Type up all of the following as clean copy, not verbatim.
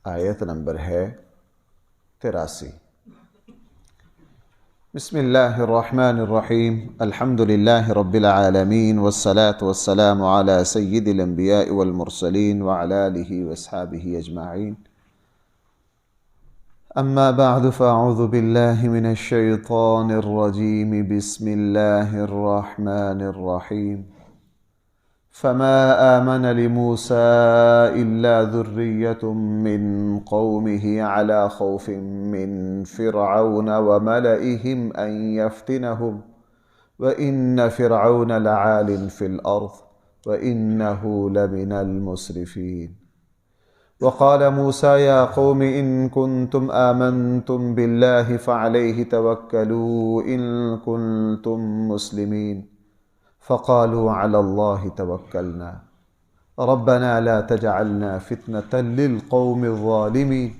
آیت نمبر ہے 83۔ بسم اللہ الرحمن الرحیم، الحمد للہ رب العالمین، والصلاة والسلام علی سید الانبیاء والمرسلین وعلی آلہ واصحابہ اجمعین، اما بعد فاعوذ باللہ من الشیطان الرجیم، بسم اللہ الرحمن الرحیم۔ فما آمن لموسى إلا ذرية من قومه على خوف من فرعون وملئهم أن يفتنهم وإن فرعون لعال في الأرض وإنه لمن المسرفين۔ وقال موسى يا قوم إن كنتم آمنتم بالله فعليه توكلوا إن كنتم مسلمين۔ فقالوا على الله توكلنا ربنا لا تجعلنا فتنة للقوم الظالمين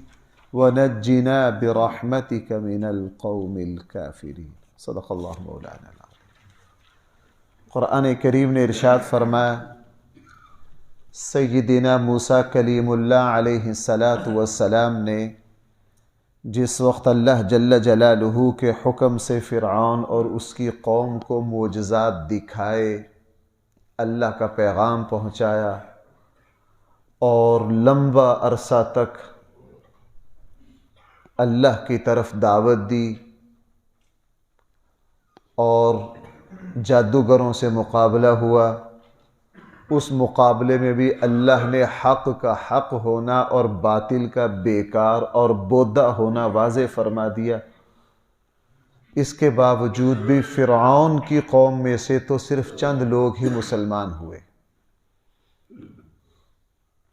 ونجنا برحمتك من القوم الكافرين۔ صدق اللہ مولانا العظیم۔ قرآن کریم نے ارشاد فرمایا، سیدنا موسیٰ کلیم اللہ علیہ السلام نے جس وقت اللہ جل جلالہ کے حکم سے فرعون اور اس کی قوم کو معجزات دکھائے، اللہ کا پیغام پہنچایا اور لمبا عرصہ تک اللہ کی طرف دعوت دی اور جادوگروں سے مقابلہ ہوا، اس مقابلے میں بھی اللہ نے حق کا حق ہونا اور باطل کا بیکار اور بودھا ہونا واضح فرما دیا۔ اس کے باوجود بھی فرعون کی قوم میں سے تو صرف چند لوگ ہی مسلمان ہوئے۔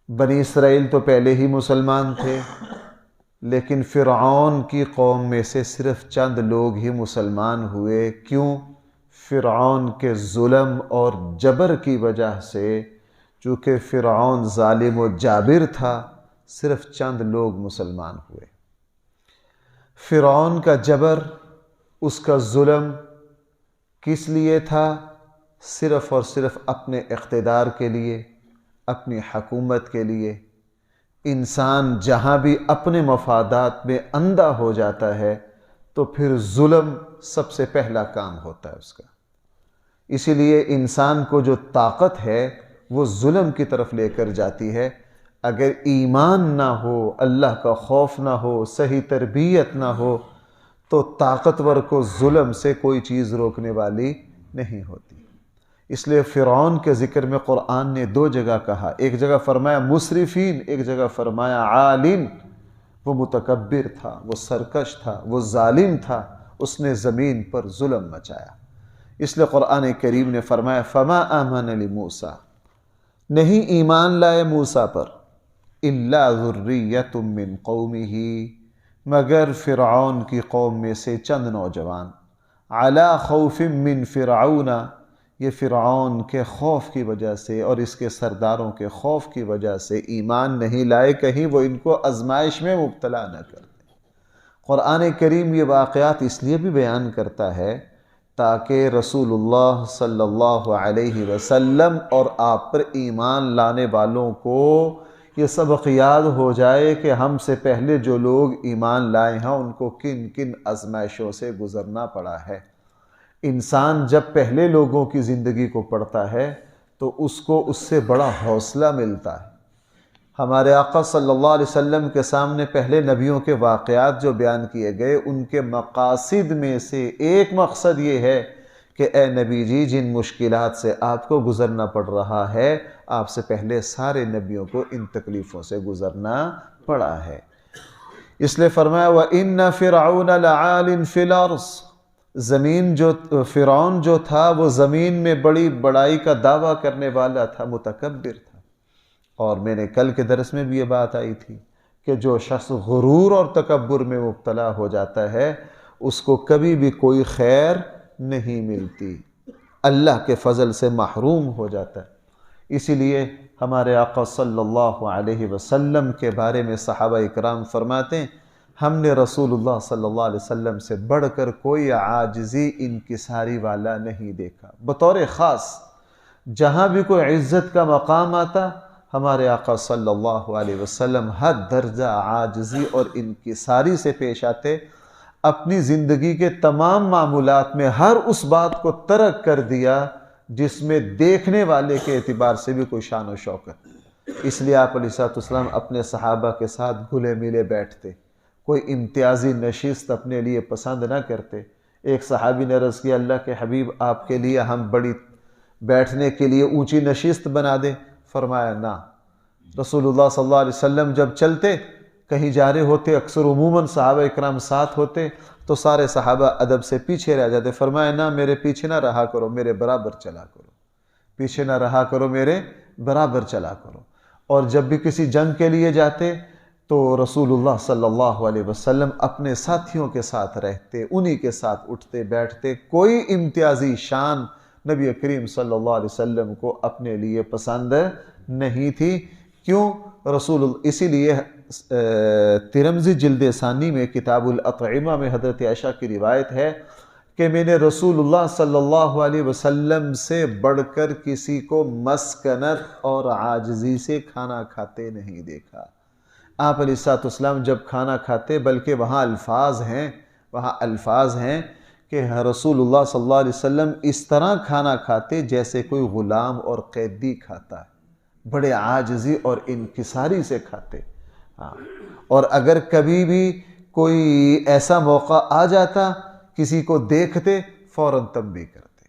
بنی اسرائیل تو پہلے ہی مسلمان تھے، لیکن فرعون کی قوم میں سے صرف چند لوگ ہی مسلمان ہوئے۔ کیوں؟ فرعون کے ظلم اور جبر کی وجہ سے، چونکہ فرعون ظالم و جابر تھا، صرف چند لوگ مسلمان ہوئے۔ فرعون کا جبر، اس کا ظلم کس لیے تھا؟ صرف اور صرف اپنے اقتدار کے لیے، اپنی حکومت کے لیے۔ انسان جہاں بھی اپنے مفادات میں اندھا ہو جاتا ہے تو پھر ظلم سب سے پہلا کام ہوتا ہے اس کا۔ اسی لیے انسان کو جو طاقت ہے وہ ظلم کی طرف لے کر جاتی ہے۔ اگر ایمان نہ ہو، اللہ کا خوف نہ ہو، صحیح تربیت نہ ہو، تو طاقتور کو ظلم سے کوئی چیز روکنے والی نہیں ہوتی۔ اس لیے فرعون کے ذکر میں قرآن نے دو جگہ کہا، ایک جگہ فرمایا مسرفین، ایک جگہ فرمایا عالین۔ وہ متکبر تھا، وہ سرکش تھا، وہ ظالم تھا، اس نے زمین پر ظلم مچایا۔ اس لیے قرآن کریم نے فرمایا فما آمن لموسیٰ، نہیں ایمان لائے موسیٰ پر، الا ذریۃ من قومہ، مگر فرعون کی قوم میں سے چند نوجوان، علی خوف من فرعون، یہ فرعون کے خوف کی وجہ سے اور اس کے سرداروں کے خوف کی وجہ سے ایمان نہیں لائے، کہیں وہ ان کو آزمائش میں مبتلا نہ کر دیں۔ قرآن کریم یہ واقعات اس لیے بھی بیان کرتا ہے تاکہ رسول اللہ صلی اللہ علیہ وسلم اور آپ پر ایمان لانے والوں کو یہ سبق یاد ہو جائے کہ ہم سے پہلے جو لوگ ایمان لائے ہیں ان کو کن کن آزمائشوں سے گزرنا پڑا ہے۔ انسان جب پہلے لوگوں کی زندگی کو پڑھتا ہے تو اس کو اس سے بڑا حوصلہ ملتا ہے۔ ہمارے آقا صلی اللہ علیہ وسلم کے سامنے پہلے نبیوں کے واقعات جو بیان کیے گئے، ان کے مقاصد میں سے ایک مقصد یہ ہے کہ اے نبی جی، جن مشکلات سے آپ کو گزرنا پڑ رہا ہے، آپ سے پہلے سارے نبیوں کو ان تکلیفوں سے گزرنا پڑا ہے۔ اس لیے فرمایا وَإِنَّ فِرْعَوْنَ لَعَالٍ فِي الْأَرْضِ، زمین جو فرعون جو تھا وہ زمین میں بڑی بڑائی کا دعویٰ کرنے والا تھا، متکبر تھا۔ اور میں نے کل کے درس میں بھی یہ بات آئی تھی کہ جو شخص غرور اور تکبر میں مبتلا ہو جاتا ہے اس کو کبھی بھی کوئی خیر نہیں ملتی، اللہ کے فضل سے محروم ہو جاتا ہے۔ اسی لیے ہمارے آقا صلی اللہ علیہ وسلم کے بارے میں صحابہ اکرام فرماتے ہیں، ہم نے رسول اللہ صلی اللہ علیہ وسلم سے بڑھ کر کوئی عاجزی انکساری والا نہیں دیکھا۔ بطور خاص جہاں بھی کوئی عزت کا مقام آتا، ہمارے آقا صلی اللہ علیہ وسلم حد درجہ عاجزی اور انکساری سے پیش آتے، اپنی زندگی کے تمام معمولات میں ہر اس بات کو ترک کر دیا جس میں دیکھنے والے کے اعتبار سے بھی کوئی شان و شوکت۔ اس لیے آپ علیہ السلام اپنے صحابہ کے ساتھ گھلے ملے بیٹھتے، کوئی امتیازی نشست اپنے لیے پسند نہ کرتے۔ ایک صحابی نے عرض کیا، اللہ کے حبیب آپ کے لیے ہم بڑی بیٹھنے کے لیے اونچی نشست بنا دیں؟ فرمایا نہ۔ رسول اللہ صلی اللہ علیہ وسلم جب چلتے، کہیں جا رہے ہوتے، اکثر عموماً صحابہ اکرام ساتھ ہوتے تو سارے صحابہ ادب سے پیچھے رہ جاتے۔ فرمایا نہ، میرے پیچھے نہ رہا کرو، میرے برابر چلا کرو، پیچھے نہ رہا کرو، میرے برابر چلا کرو۔ اور جب بھی کسی جنگ کے لیے جاتے تو رسول اللہ صلی اللہ علیہ وسلم اپنے ساتھیوں کے ساتھ رہتے، انہی کے ساتھ اٹھتے بیٹھتے، کوئی امتیازی شان نبی کریم صلی اللہ علیہ وسلم کو اپنے لیے پسند نہیں تھی۔ کیوں؟ اسی لیے ترمذی جلد ثانی میں کتاب الاطعمہ میں حضرت عائشہ کی روایت ہے کہ میں نے رسول اللہ صلی اللہ علیہ وسلم سے بڑھ کر کسی کو مسکنت اور عاجزی سے کھانا کھاتے نہیں دیکھا۔ آپ علیہ السلام جب کھانا کھاتے، بلکہ وہاں الفاظ ہیں کہ رسول اللہ صلی اللہ علیہ وسلم اس طرح کھانا کھاتے جیسے کوئی غلام اور قیدی کھاتا ہے، بڑے عاجزی اور انکساری سے کھاتے۔ اور اگر کبھی بھی کوئی ایسا موقع آ جاتا، کسی کو دیکھتے فوراً تنبیہ کرتے۔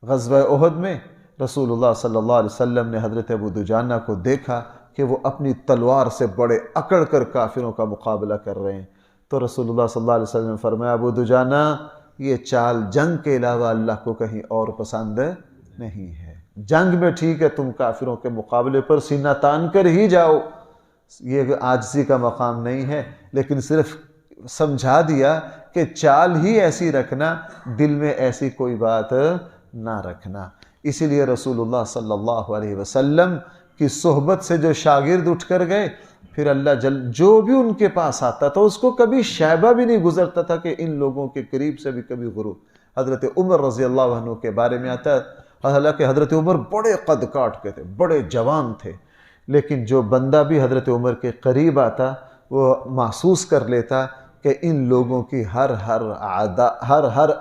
غزوہ احد میں رسول اللہ صلی اللہ علیہ وسلم نے حضرت ابو دجانہ کو دیکھا کہ وہ اپنی تلوار سے بڑے اکڑ کر کافروں کا مقابلہ کر رہے ہیں، تو رسول اللہ صلی اللہ علیہ وسلم نے فرمایا، ابو دجانہ یہ چال جنگ کے علاوہ اللہ کو کہیں اور پسند نہیں ہے۔ جنگ میں ٹھیک ہے تم کافروں کے مقابلے پر سینہ تان کر ہی جاؤ، یہ عاجزی کا مقام نہیں ہے، لیکن صرف سمجھا دیا کہ چال ہی ایسی رکھنا، دل میں ایسی کوئی بات نہ رکھنا۔ اسی لیے رسول اللہ صلی اللہ علیہ وسلم کی صحبت سے جو شاگرد اٹھ کر گئے، پھر اللہ جو بھی ان کے پاس آتا تھا اس کو کبھی شائبہ بھی نہیں گزرتا تھا کہ ان لوگوں کے قریب سے بھی کبھی غرور۔ حضرت عمر رضی اللہ عنہ کے بارے میں آتا ہے، حالانکہ حضرت عمر بڑے قد کاٹ کے تھے، بڑے جوان تھے، لیکن جو بندہ بھی حضرت عمر کے قریب آتا وہ محسوس کر لیتا کہ ان لوگوں کی ہر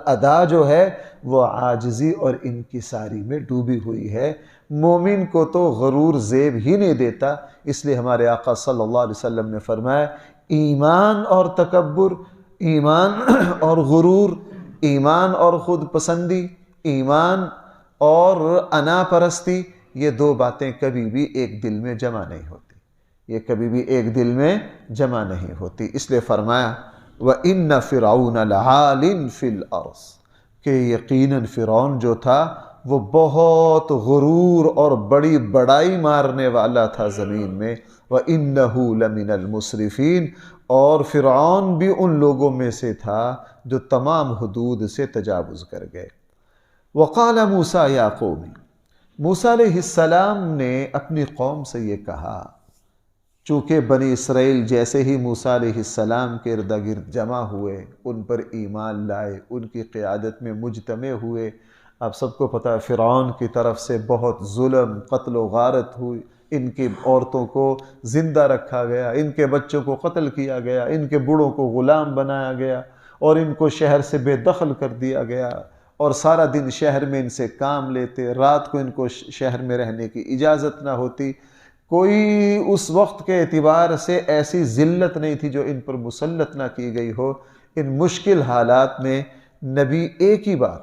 ادا جو ہے وہ عاجزی اور انکساری میں ڈوبی ہوئی ہے۔ مومن کو تو غرور زیب ہی نہیں دیتا۔ اس لیے ہمارے آقا صلی اللہ علیہ وسلم نے فرمایا، ایمان اور تکبر، ایمان اور غرور، ایمان اور خود پسندی، ایمان اور انا پرستی، یہ دو باتیں کبھی بھی ایک دل میں جمع نہیں ہوتی، یہ کبھی بھی ایک دل میں جمع نہیں ہوتی۔ اس لیے فرمایا وَإِنَّ فِرْعَوْنَ لَعَالٍ فِي الْأَرْضِ، کہ یقیناً فرعون جو تھا وہ بہت غرور اور بڑی بڑائی مارنے والا تھا زمین میں، وَإِنَّهُ لَمِنَ الْمُسْرِفِينَ، اور فرعون بھی ان لوگوں میں سے تھا جو تمام حدود سے تجاوز کر گئے۔ وَقَالَ مُوسَىٰ يَا قَوْمِ، موسیٰ علیہ السلام نے اپنی قوم سے یہ کہا، چونکہ بنی اسرائیل جیسے ہی موسیٰ علیہ السلام کے ارد گرد جمع ہوئے، ان پر ایمان لائے، ان کی قیادت میں مجتمع ہوئے۔ آپ سب کو پتہ ہے فرعون کی طرف سے بہت ظلم، قتل و غارت ہوئی، ان کی عورتوں کو زندہ رکھا گیا، ان کے بچوں کو قتل کیا گیا، ان کے بوڑھوں کو غلام بنایا گیا، اور ان کو شہر سے بے دخل کر دیا گیا، اور سارا دن شہر میں ان سے کام لیتے، رات کو ان کو شہر میں رہنے کی اجازت نہ ہوتی۔ کوئی اس وقت کے اعتبار سے ایسی ذلت نہیں تھی جو ان پر مسلط نہ کی گئی ہو۔ ان مشکل حالات میں نبی ایک ہی بات،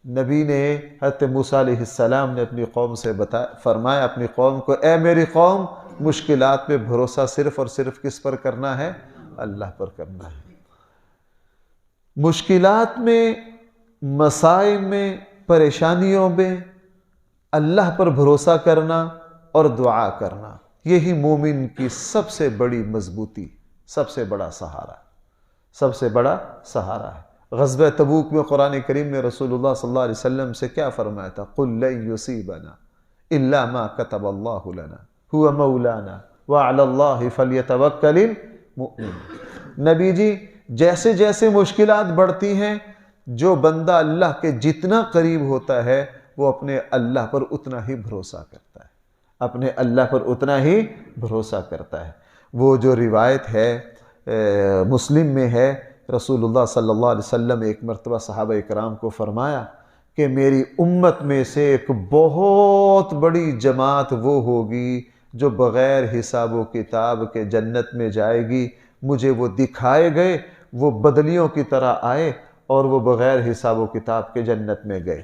نبی نے حضرت موسیٰ علیہ السلام نے اپنی قوم سے فرمایا اپنی قوم کو، اے میری قوم، مشکلات میں بھروسہ صرف اور صرف کس پر کرنا ہے؟ اللہ پر کرنا ہے۔ مشکلات میں، مسائل میں، پریشانیوں میں اللہ پر بھروسہ کرنا اور دعا کرنا، یہی مومن کی سب سے بڑی مضبوطی، سب سے بڑا سہارا، سب سے بڑا سہارا ہے۔ غزوہ تبوک میں قرآن کریم نے رسول اللہ صلی اللہ علیہ وسلم سے کیا فرمایا تھا؟ قُلْ لَن يُصِيبَنَا إِلَّا مَا كَتَبَ اللَّهُ لَنَا هُوَ مَوْلَانَا وَعَلَى اللَّهِ فَلْيَتَوَكَّلِ الْمُؤْمِنُونَ۔ نبی جی، جیسے جیسے مشکلات بڑھتی ہیں، جو بندہ اللہ کے جتنا قریب ہوتا ہے وہ اپنے اللہ پر اتنا ہی بھروسہ کرتا ہے۔ اپنے اللہ پر اتنا ہی بھروسہ کرتا ہے۔ وہ جو روایت ہے مسلم میں ہے، رسول اللہ صلی اللہ علیہ وسلم ایک مرتبہ صحابہ اکرام کو فرمایا کہ میری امت میں سے ایک بہت بڑی جماعت وہ ہوگی جو بغیر حساب و کتاب کے جنت میں جائے گی، مجھے وہ دکھائے گئے، وہ بدلیوں کی طرح آئے اور وہ بغیر حساب و کتاب کے جنت میں گئے۔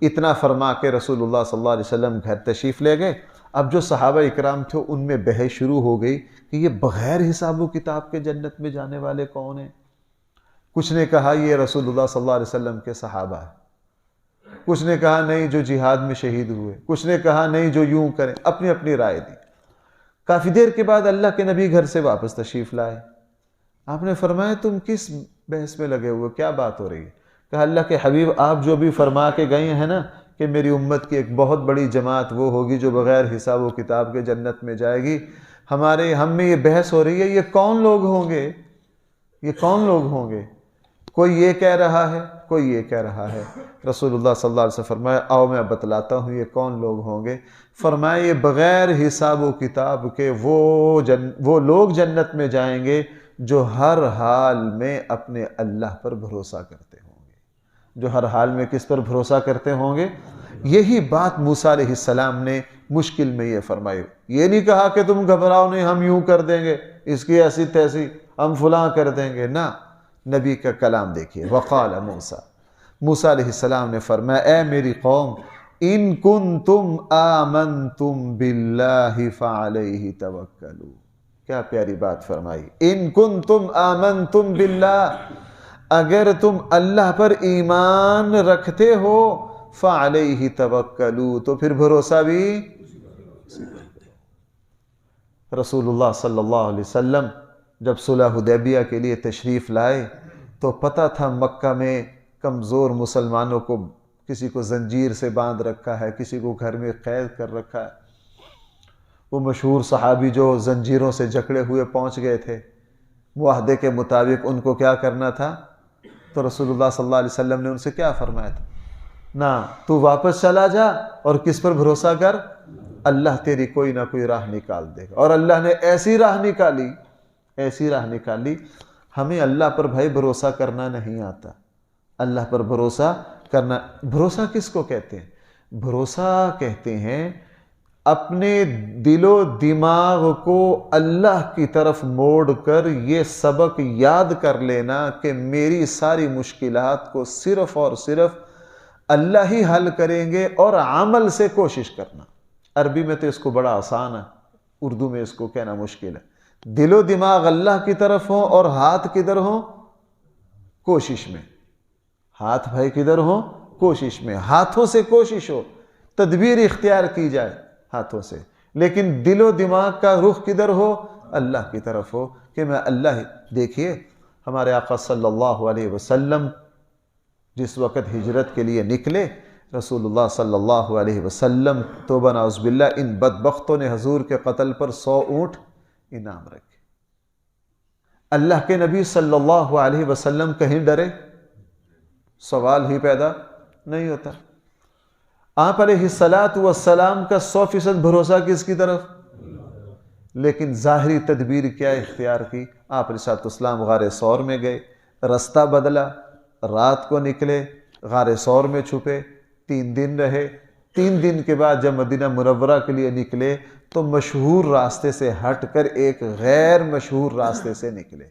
اتنا فرما کے رسول اللہ صلی اللہ علیہ وسلم گھر تشریف لے گئے۔ اب جو صحابہ اکرام تھے ان میں بحث شروع ہو گئی کہ یہ بغیر حساب و کتاب کے جنت میں جانے والے کون ہیں؟ کچھ نے کہا یہ رسول اللہ صلی اللہ علیہ وسلم کے صحابہ ہیں، کچھ نے کہا نہیں جو جہاد میں شہید ہوئے، کچھ نے کہا نہیں جو یوں کریں، اپنی اپنی رائے دی۔ کافی دیر کے بعد اللہ کے نبی گھر سے واپس تشریف لائے۔ آپ نے فرمایا تم کس بحث میں لگے ہوئے، کیا بات ہو رہی ہے؟ کہا اللہ کے حبیب آپ جو بھی فرما کے گئے ہیں نا کہ میری امت کی ایک بہت بڑی جماعت وہ ہوگی جو بغیر حساب و کتاب کے جنت میں جائے گی، ہم میں یہ بحث ہو رہی ہے یہ کون لوگ ہوں گے، یہ کون لوگ ہوں گے؟ کوئی یہ کہہ رہا ہے، کوئی یہ کہہ رہا ہے۔ رسول اللہ صلی اللہ علیہ وسلم فرمایا آؤ میں بتلاتا ہوں یہ کون لوگ ہوں گے۔ فرمایا یہ بغیر حساب و کتاب کے وہ لوگ جنت میں جائیں گے جو ہر حال میں اپنے اللہ پر بھروسہ کرتے ہوں گے، جو ہر حال میں کس پر بھروسہ کرتے ہوں گے؟ یہی بات موسیٰ علیہ السلام نے مشکل میں یہ فرمائی۔ یہ نہیں کہا کہ تم گھبراؤ نہیں ہم یوں کر دیں گے، اس کی ایسی تیسی ہم فلاں کر دیں گے، نہ۔ نبی کا کلام دیکھیے، وقال موسیٰ علیہ السلام نے فرمایا اے میری قوم ان کنتم آمنتم باللہ فعلیہ توکلوا۔ کیا پیاری بات فرمائی، ان کنتم آمنتم باللہ، اگر تم اللہ پر ایمان رکھتے ہو فعلیہ توکلوا تو پھر بھروسہ بھی۔ رسول اللہ صلی اللہ علیہ وسلم جب صلح حدیبیہ کے لیے تشریف لائے تو پتہ تھا مکہ میں کمزور مسلمانوں کو کسی کو زنجیر سے باندھ رکھا ہے، کسی کو گھر میں قید کر رکھا ہے۔ وہ مشہور صحابی جو زنجیروں سے جکڑے ہوئے پہنچ گئے تھے، معاہدے کے مطابق ان کو کیا کرنا تھا؟ تو رسول اللہ صلی اللہ علیہ وسلم نے ان سے کیا فرمایا تھا؟ نہ تو واپس چلا جا اور کس پر بھروسہ کر، اللہ تیری کوئی نہ کوئی راہ نکال دے گا۔ اور اللہ نے ایسی راہ نکالی، ایسی راہ نکالی۔ ہمیں اللہ پر بھائی بھروسہ کرنا نہیں آتا، اللہ پر بھروسہ کرنا۔ بھروسہ کس کو کہتے ہیں؟ بھروسہ کہتے ہیں اپنے دل و دماغ کو اللہ کی طرف موڑ کر یہ سبق یاد کر لینا کہ میری ساری مشکلات کو صرف اور صرف اللہ ہی حل کریں گے، اور عمل سے کوشش کرنا۔ عربی میں تو اس کو بڑا آسان ہے، اردو میں اس کو کہنا مشکل ہے۔ دل و دماغ اللہ کی طرف ہوں اور ہاتھ کدھر ہوں؟ کوشش میں۔ ہاتھ بھائی کدھر ہوں؟ کوشش میں۔ ہاتھوں سے کوشش ہو، تدبیر اختیار کی جائے ہاتھوں سے، لیکن دل و دماغ کا رخ کدھر ہو؟ اللہ کی طرف ہو کہ میں اللہ ہی۔ دیکھیے ہمارے آقا صلی اللہ علیہ وسلم جس وقت ہجرت کے لیے نکلے، رسول اللہ صلی اللہ علیہ وسلم توبہ نعوذ باللہ ان بدبختوں نے حضور کے قتل پر 100 اونٹ انعام رکھے۔ اللہ کے نبی صلی اللہ علیہ وسلم کہیں ڈرے؟ سوال ہی پیدا نہیں ہوتا۔ آپ علیہ السلام کا 100% بھروسہ کس کی طرف؟ لیکن ظاہری تدبیر کیا اختیار کی؟ آپ علیہ السلام غار ثور میں گئے، رستہ بدلا، رات کو نکلے، غار ثور میں چھپے، 3 دن رہے۔ 3 دن کے بعد جب مدینہ منورہ کے لیے نکلے تو مشہور راستے سے ہٹ کر ایک غیر مشہور راستے سے نکلے۔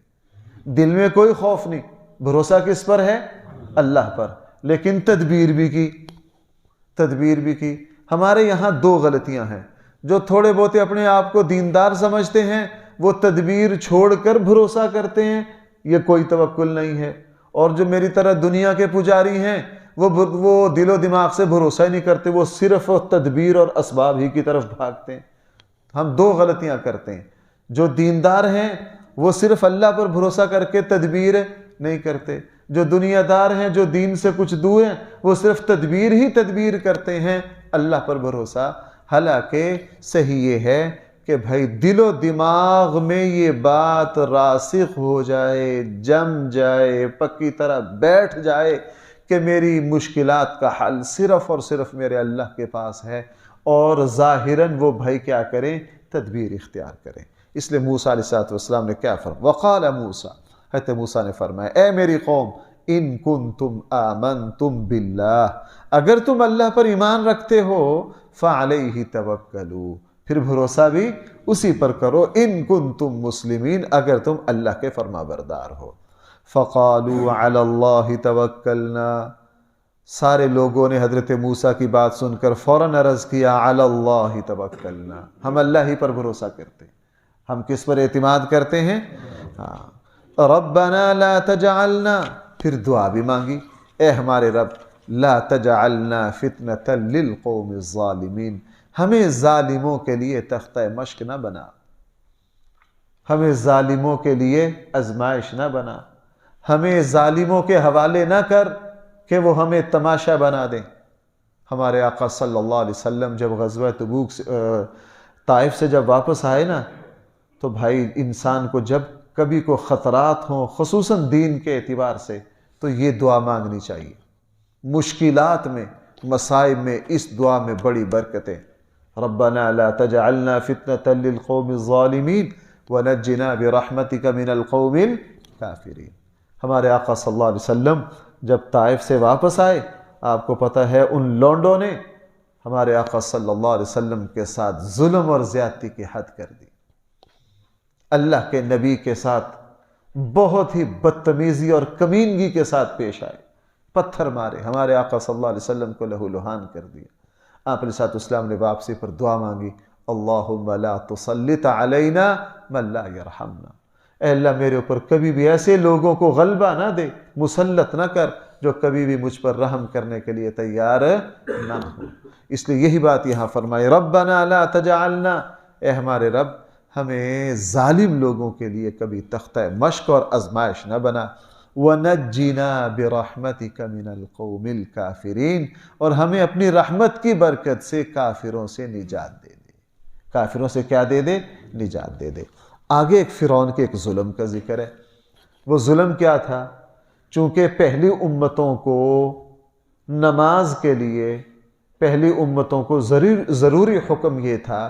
دل میں کوئی خوف نہیں، بھروسہ کس پر ہے؟ اللہ پر، لیکن تدبیر بھی کی، تدبیر بھی کی۔ ہمارے یہاں 2 غلطیاں ہیں۔ جو تھوڑے بہتے اپنے آپ کو دیندار سمجھتے ہیں وہ تدبیر چھوڑ کر بھروسہ کرتے ہیں، یہ کوئی توکل نہیں ہے۔ اور جو میری طرح دنیا کے پجاری ہیں وہ دل و دماغ سے بھروسہ ہی نہیں کرتے، وہ صرف تدبیر اور اسباب ہی کی طرف بھاگتے ہیں۔ ہم 2 غلطیاں کرتے ہیں۔ جو دیندار ہیں وہ صرف اللہ پر بھروسہ کر کے تدبیر نہیں کرتے، جو دنیا دار ہیں جو دین سے کچھ دور ہیں وہ صرف تدبیر ہی تدبیر کرتے ہیں، اللہ پر بھروسہ۔ حالانکہ صحیح یہ ہے کہ بھائی دل و دماغ میں یہ بات راسخ ہو جائے، جم جائے، پکی طرح بیٹھ جائے کہ میری مشکلات کا حل صرف اور صرف میرے اللہ کے پاس ہے، اور ظاہراً وہ بھائی کیا کریں؟ تدبیر اختیار کریں۔ اس لیے موسیٰ علیہ السلام نے کیا فرمایا؟ وقال موسیٰ، حضرت موسیٰ نے فرمایا اے میری قوم ان کنتم آمنتم باللہ، اگر تم اللہ پر ایمان رکھتے ہو فعلیہ توکلوا، پھر بھروسہ بھی اسی پر کرو، ان کنتم مسلمین، اگر تم اللہ کے فرما بردار ہو۔ فقالوا علی اللہ توکلنا، سارے لوگوں نے حضرت موسیٰ کی بات سن کر فوراً عرض کیا علی اللہ توکلنا، ہم اللہ ہی پر بھروسہ کرتے ہیں۔ ہم کس پر اعتماد کرتے ہیں؟ ربنا لا تجعلنا، پھر دعا بھی مانگی، اے ہمارے رب لا تجعلنا فتنة للقوم الظالمین، ہمیں ظالموں کے لیے تختہ مشق نہ بنا، ہمیں ظالموں کے لیے آزمائش نہ بنا، ہمیں ظالموں کے حوالے نہ کر کہ وہ ہمیں تماشا بنا دیں۔ ہمارے آقا صلی اللہ علیہ وسلم جب غزوہ تبوک طائف سے جب واپس آئے نا، تو بھائی انسان کو جب کبھی کو خطرات ہوں خصوصاً دین کے اعتبار سے تو یہ دعا مانگنی چاہیے۔ مشکلات میں، مصائب میں اس دعا میں بڑی برکتیں۔ ربنا لا تجعلنا فتنة للقوم الظالمین ونجنا برحمتک من القوم الکافرین۔ ہمارے آقا صلی اللہ علیہ وسلم جب طائف سے واپس آئے، آپ کو پتہ ہے ان لونڈوں نے ہمارے آقا صلی اللہ علیہ وسلم کے ساتھ ظلم اور زیادتی کی حد کر دی، اللہ کے نبی کے ساتھ بہت ہی بدتمیزی اور کمینگی کے ساتھ پیش آئے، پتھر مارے، ہمارے آقا صلی اللہ علیہ وسلم کو لہو لہان کر دیا۔ آپ علیہ السلام نے واپسی پر دعا مانگی اللہم لا تسلط علینا من لا یرحمنا، اے اللہ میرے اوپر کبھی بھی ایسے لوگوں کو غلبہ نہ دے، مسلط نہ کر جو کبھی بھی مجھ پر رحم کرنے کے لیے تیار نہ ہو۔ اس لیے یہی بات یہاں فرمائی ربنا لا تجعلنا، اے ہمارے رب ہمیں ظالم لوگوں کے لیے کبھی تختہ مشق اور آزمائش نہ بنا، وَنَجِّنَا بِرَحْمَتِكَ مِنَ الْقَوْمِ الْكَافِرِينَ، اور ہمیں اپنی رحمت کی برکت سے کافروں سے نجات دے دے۔ کافروں سے کیا دے دے؟ نجات دے دے۔ آگے ایک فرعون کے ایک ظلم کا ذکر ہے۔ وہ ظلم کیا تھا؟ چونکہ پہلی امتوں کو نماز کے لیے، پہلی امتوں کو ضروری حکم یہ تھا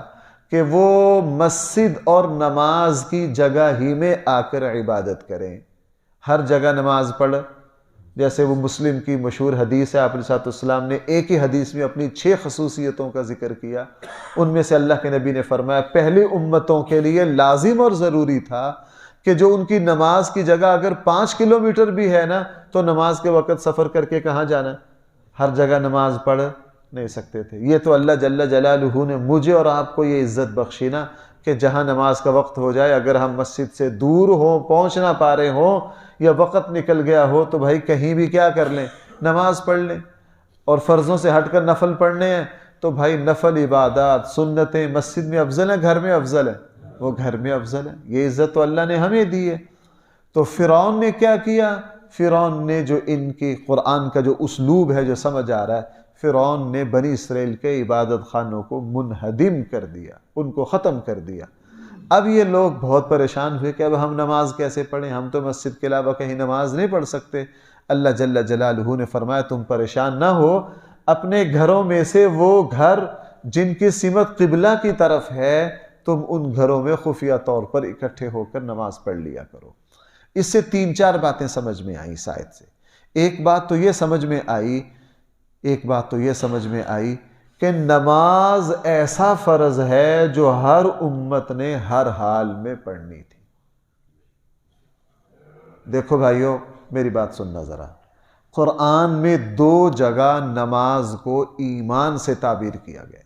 کہ وہ مسجد اور نماز کی جگہ ہی میں آ کر عبادت کریں، ہر جگہ نماز پڑھ۔ جیسے وہ مسلم کی مشہور حدیث ہے، آپ علیہ السلام نے ایک ہی حدیث میں اپنی 6 خصوصیتوں کا ذکر کیا۔ ان میں سے اللہ کے نبی نے فرمایا پہلی امتوں کے لیے لازم اور ضروری تھا کہ جو ان کی نماز کی جگہ اگر 5 کلومیٹر بھی ہے نا، تو نماز کے وقت سفر کر کے کہاں جانا؟ ہر جگہ نماز پڑھ نہیں سکتے تھے۔ یہ تو اللہ جل جلالہ نے مجھے اور آپ کو یہ عزت بخشی نا کہ جہاں نماز کا وقت ہو جائے، اگر ہم مسجد سے دور ہوں، پہنچ نہ پا رہے ہوں یا وقت نکل گیا ہو، تو بھائی کہیں بھی کیا کر لیں؟ نماز پڑھ لیں۔ اور فرضوں سے ہٹ کر نفل پڑھنے ہیں تو بھائی نفل عبادات سنتیں مسجد میں افضل ہیں، گھر میں افضل ہے؟ وہ گھر میں افضل ہے۔ یہ عزت تو اللہ نے ہمیں دی ہے۔ تو فرعون نے کیا کیا؟ فرعون نے جو ان کی قرآن کا جو اسلوب ہے جو سمجھ آ رہا ہے، فرعون نے بنی اسرائیل کے عبادت خانوں کو منہدم کر دیا، ان کو ختم کر دیا۔ اب یہ لوگ بہت پریشان ہوئے کہ اب ہم نماز کیسے پڑھیں، ہم تو مسجد کے علاوہ کہیں نماز نہیں پڑھ سکتے۔ اللہ جل جلالہ نے فرمایا تم پریشان نہ ہو، اپنے گھروں میں سے وہ گھر جن کی سمت قبلہ کی طرف ہے، تم ان گھروں میں خفیہ طور پر اکٹھے ہو کر نماز پڑھ لیا کرو۔ اس سے 3-4 باتیں سمجھ میں آئیں اس آیت سے۔ ایک بات تو یہ سمجھ میں آئی کہ نماز ایسا فرض ہے جو ہر امت نے ہر حال میں پڑھنی تھی۔ دیکھو بھائیو میری بات سننا ذرا، قرآن میں 2 جگہ نماز کو ایمان سے تعبیر کیا گیا۔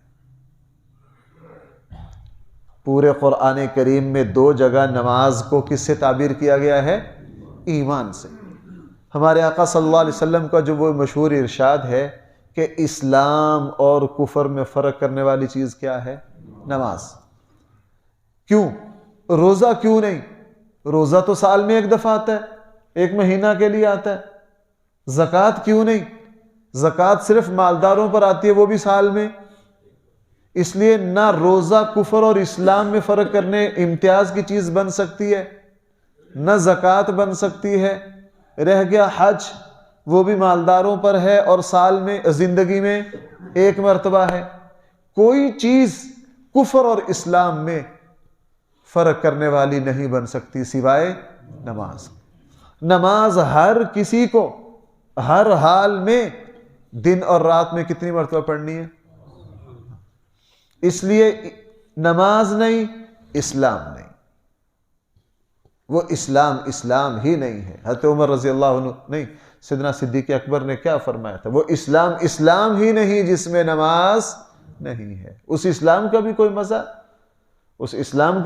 پورے قرآن کریم میں 2 جگہ نماز کو کس سے تعبیر کیا گیا ہے؟ ایمان سے۔ ہمارے آقا صلی اللہ علیہ وسلم کا جو وہ مشہور ارشاد ہے کہ اسلام اور کفر میں فرق کرنے والی چیز کیا ہے؟ نماز۔ کیوں؟ روزہ کیوں نہیں؟ روزہ تو سال میں 1 دفعہ آتا ہے، 1 مہینہ کے لیے آتا ہے۔ زکوٰۃ کیوں نہیں؟ زکوٰۃ صرف مالداروں پر آتی ہے، وہ بھی سال میں۔ اس لیے نہ روزہ کفر اور اسلام میں فرق کرنے امتیاز کی چیز بن سکتی ہے، نہ زکوٰۃ بن سکتی ہے۔ رہ گیا حج، وہ بھی مالداروں پر ہے اور سال میں، زندگی میں 1 مرتبہ ہے۔ کوئی چیز کفر اور اسلام میں فرق کرنے والی نہیں بن سکتی سوائے نماز۔ نماز ہر کسی کو ہر حال میں دن اور رات میں کتنی مرتبہ پڑھنی ہے؟ اس لیے نماز نہیں، اسلام نہیں، وہ اسلام ہی نہیں ہے۔ حضرت عمر رضی اللہ عنہ نہیں، سیدنا صدیق اکبر نے کیا فرمایا تھا؟ وہ اسلام ہی نہیں جس میں نماز نہیں ہے۔ اس اسلام کا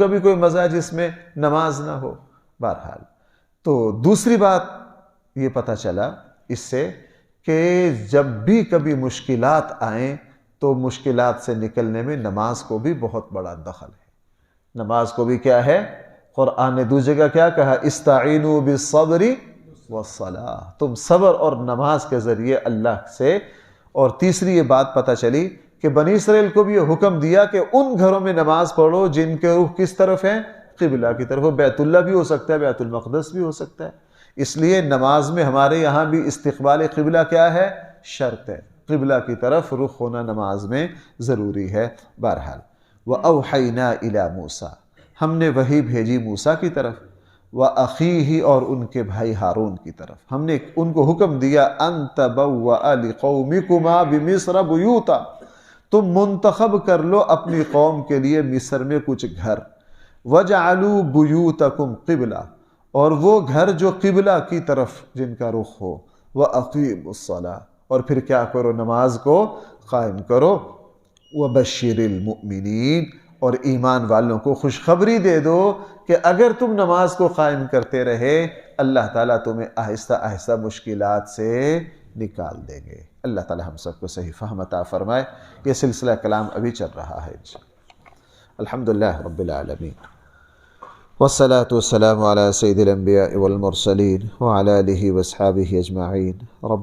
بھی کوئی مزہ جس میں نماز نہ ہو۔ بہرحال تو دوسری بات یہ پتہ چلا اس سے کہ جب بھی کبھی مشکلات آئیں تو مشکلات سے نکلنے میں نماز کو بھی بہت بڑا دخل ہے۔ نماز کو بھی کیا ہے؟ قرآن نے دوسری جگہ کیا کہا؟ استعینوا بالصبر والصلاۃ، تم صبر اور نماز کے ذریعے اللہ سے۔ اور تیسری یہ بات پتہ چلی کہ بنی اسرائیل کو بھی یہ حکم دیا کہ ان گھروں میں نماز پڑھو جن کے رخ کس طرف ہیں؟ قبلہ کی طرف۔ وہ بیت اللہ بھی ہو سکتا ہے، بیت المقدس بھی ہو سکتا ہے۔ اس لیے نماز میں ہمارے یہاں بھی استقبال قبلہ کیا ہے؟ شرط ہے، قبلہ کی طرف رخ ہونا نماز میں ضروری ہے۔ بہرحال وَأَوْحَيْنَا إِلَى مُوسَىٰ، ہم نے وحی بھیجی موسیٰ کی طرف، وَأَخِيهِ اور ان کے بھائی ہارون کی طرف۔ ہم نے ان کو حکم دیا أَن تَبَوَّأَ لِقَوْمِكُمَا بِمِصْرَ بُيُوتًا، تم منتخب کر لو اپنی قوم کے لیے مصر میں کچھ گھر، وَجَعَلُوا بُيُوتَكُمْ قِبْلَةً، اور وہ گھر جو قبلہ کی طرف جن کا رخ ہو، وَأَقِيمُوا الصَّلَاةَ، اور پھر کیا کرو؟ نماز کو قائم کرو، وَبَشِّرِ الْمُؤْمِنِينَ، اور ایمان والوں کو خوشخبری دے دو کہ اگر تم نماز کو قائم کرتے رہے اللہ تعالیٰ تمہیں آہستہ آہستہ مشکلات سے نکال دیں گے۔ اللہ تعالیٰ ہم سب کو صحیح فہم عطا فرمائے۔ یہ سلسلہ کلام ابھی چل رہا ہے الحمدللہ رب العالمین، والصلاة والسلام على سید الانبیاء والمرسلین وعلى آلہ واصحابہ اجمعین۔